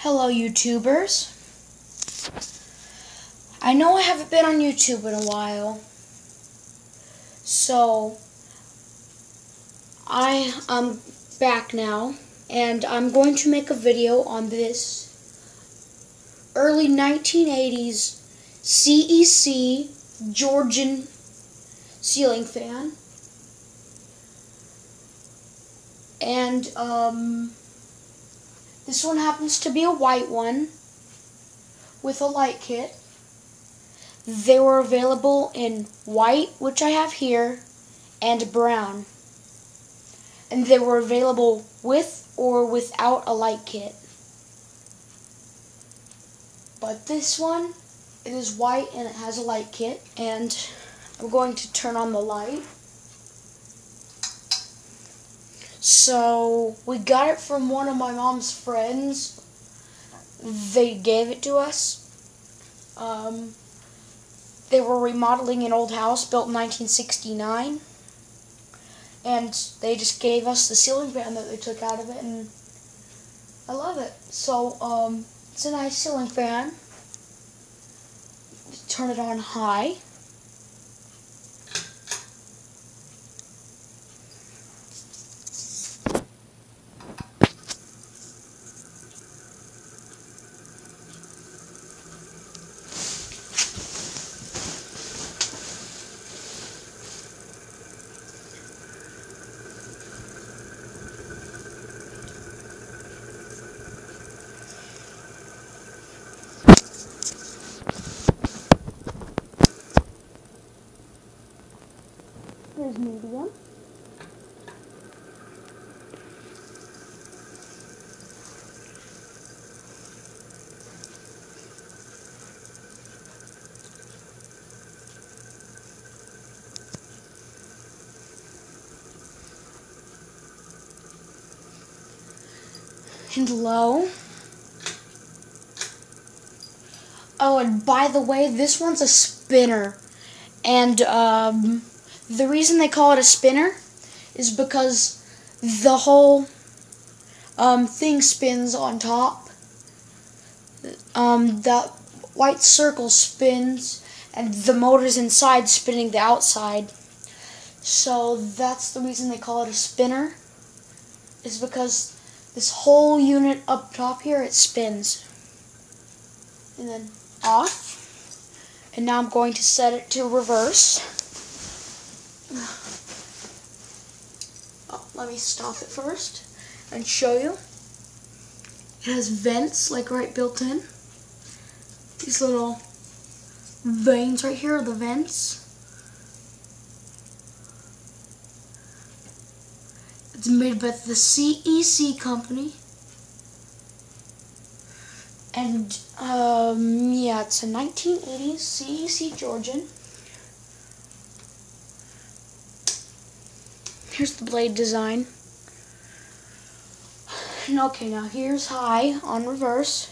Hello, YouTubers. I know I haven't been on YouTube in a while, so I am back now, and I'm going to make a video on this early 1980s CEC Georgian ceiling fan. And this one happens to be a white one with a light kit. They were available in white, which I have here, and brown. And they were available with or without a light kit. But this one, it is white and it has a light kit. And I'm going to turn on the light. So, we got it from one of my mom's friends. They gave it to us. They were remodeling an old house built in 1969. And they just gave us the ceiling fan that they took out of it, and I love it. So, it's a nice ceiling fan. Turn it on high. Here's medium. And low. Oh, and by the way, this one's a spinner. And the reason they call it a spinner is because the whole thing spins on top. That white circle spins, and the motor's inside spinning the outside. So that's the reason they call it a spinner, is because this whole unit up top here, it spins. And then off. And now I'm going to set it to reverse. Oh, let me stop it first and show you. It has vents, like right built in. These little veins right here are the vents. It's made by the CEC company. And, yeah, it's a 1980s CEC Georgian. Here's the blade design. And okay, now here's high on reverse.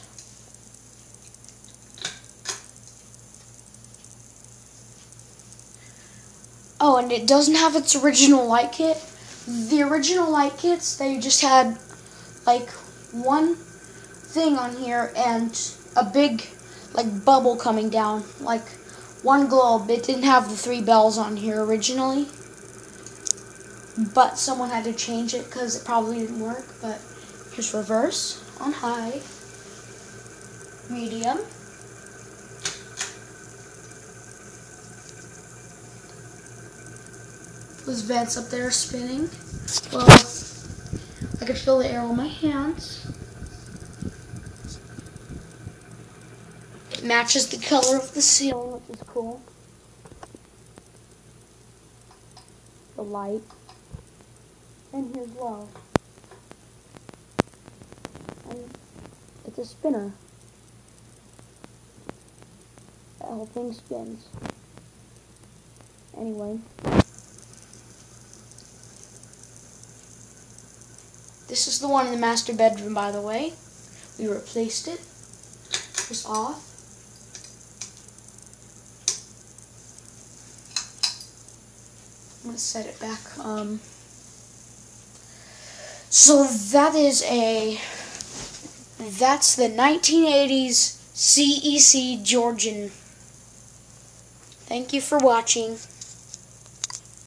Oh, and it doesn't have its original light kit. The original light kits, they just had, like, one thing on here and a big, like, bubble coming down, like one globe. It didn't have the 3 bells on here originally, but someone had to change it because it probably didn't work. But here's reverse on high, medium, those vents up there are spinning. Well, I could feel the air on my hands. It matches the color of the ceiling, which is cool. The light. And here's low. And it's a spinner. That whole thing spins. Anyway. This is the one in the master bedroom, by the way. We replaced it. Just off. I'm going to set it back. So that is a That's the 1980s CEC Georgian. Thank you for watching.